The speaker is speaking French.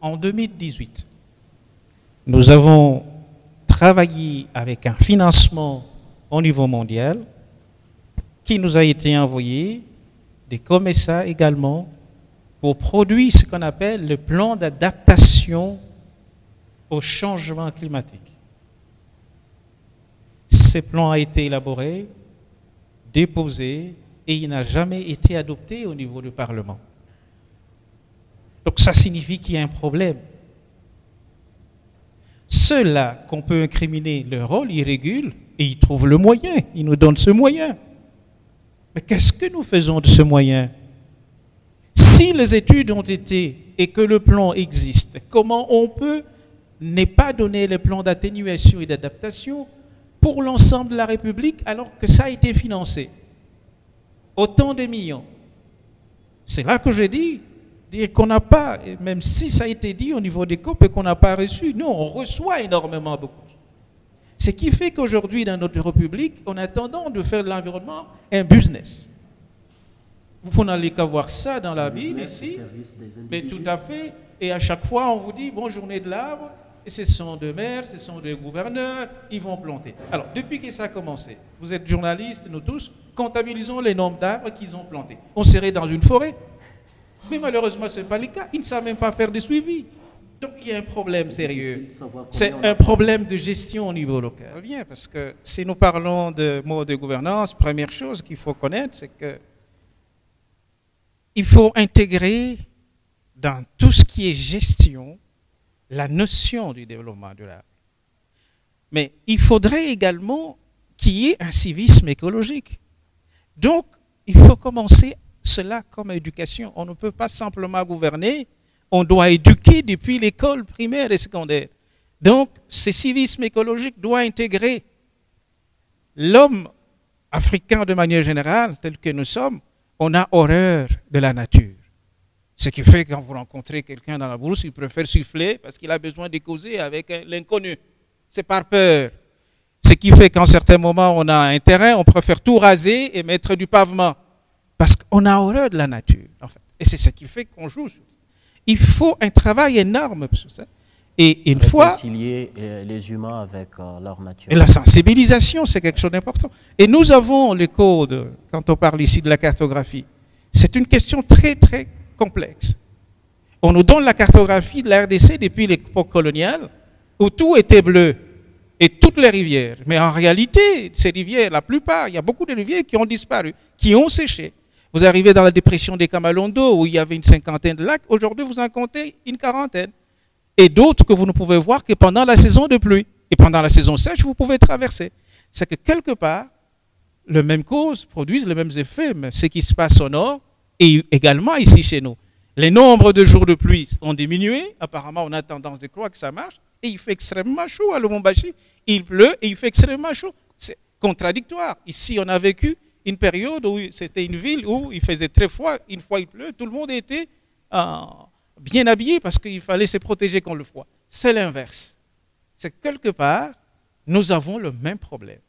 En 2018, nous avons travaillé avec un financement au niveau mondial qui nous a été envoyé, des COMESA également, pour produire ce qu'on appelle le plan d'adaptation au changement climatique. Ce plan a été élaboré, déposé, et il n'a jamais été adopté au niveau du Parlement. Donc ça signifie qu'il y a un problème. Ceux-là qu'on peut incriminer leur rôle, ils régulent et ils trouvent le moyen, ils nous donnent ce moyen. Mais qu'est-ce que nous faisons de ce moyen? Si les études ont été et que le plan existe, comment on peut ne pas donner les plans d'atténuation et d'adaptation pour l'ensemble de la République alors que ça a été financé? Autant de millions. C'est là que j'ai dit qu'on n'a pas, même si ça a été dit au niveau des COP et qu'on n'a pas reçu, non, on reçoit énormément beaucoup. Ce qui fait qu'aujourd'hui, dans notre République, on a tendance de faire de l'environnement un business. Vous n'allez qu'à voir ça dans la ville ici, mais tout à fait, et à chaque fois, on vous dit, bon, journée de l'arbre, et ce sont des maires, ce sont des gouverneurs, ils vont planter. Alors, depuis que ça a commencé, vous êtes journalistes, nous tous, comptabilisons les nombres d'arbres qu'ils ont plantés. On serait dans une forêt. Mais malheureusement, ce n'est pas le cas. Ils ne savent même pas faire de suivi. Donc, il y a un problème sérieux. C'est un problème de gestion au niveau local. Bien, parce que si nous parlons de mode de gouvernance, première chose qu'il faut connaître, c'est que il faut intégrer dans tout ce qui est gestion la notion du développement durable. Mais il faudrait également qu'il y ait un civisme écologique. Donc, il faut commencer cela comme éducation. On ne peut pas simplement gouverner, on doit éduquer depuis l'école primaire et secondaire. Donc, ce civisme écologique doit intégrer l'homme africain de manière générale, tel que nous sommes. On a horreur de la nature. Ce qui fait que quand vous rencontrez quelqu'un dans la brousse, il préfère souffler parce qu'il a besoin de causer avec l'inconnu. C'est par peur. Ce qui fait qu'en certains moments, on a un terrain, on préfère tout raser et mettre du pavement. Parce qu'on a horreur de la nature, en fait. Et c'est ce qui fait qu'on joue sur ça. Il faut un travail énorme sur ça. Et une fois... Réconcilier les humains avec leur nature. Et la sensibilisation, c'est quelque chose d'important. Et nous avons les codes, quand on parle ici de la cartographie. C'est une question très, très complexe. On nous donne la cartographie de la RDC depuis l'époque coloniale, où tout était bleu, et toutes les rivières. Mais en réalité, ces rivières, la plupart, il y a beaucoup de rivières qui ont disparu, qui ont séché. Vous arrivez dans la dépression des Kamalondo, où il y avait une cinquantaine de lacs. Aujourd'hui, vous en comptez une quarantaine. Et d'autres que vous ne pouvez voir que pendant la saison de pluie. Et pendant la saison sèche, vous pouvez traverser. C'est que quelque part, les mêmes causes produisent les mêmes effets. Mais ce qui se passe au nord, et également ici chez nous. Les nombres de jours de pluie ont diminué. Apparemment, on a tendance de croire que ça marche. Et il fait extrêmement chaud à Lubumbashi. Il pleut et il fait extrêmement chaud. C'est contradictoire. Ici, on a vécu une période où c'était une ville où il faisait très froid. Une fois il pleut, tout le monde était bien habillé parce qu'il fallait se protéger contre le froid. C'est l'inverse. C'est que quelque part, nous avons le même problème.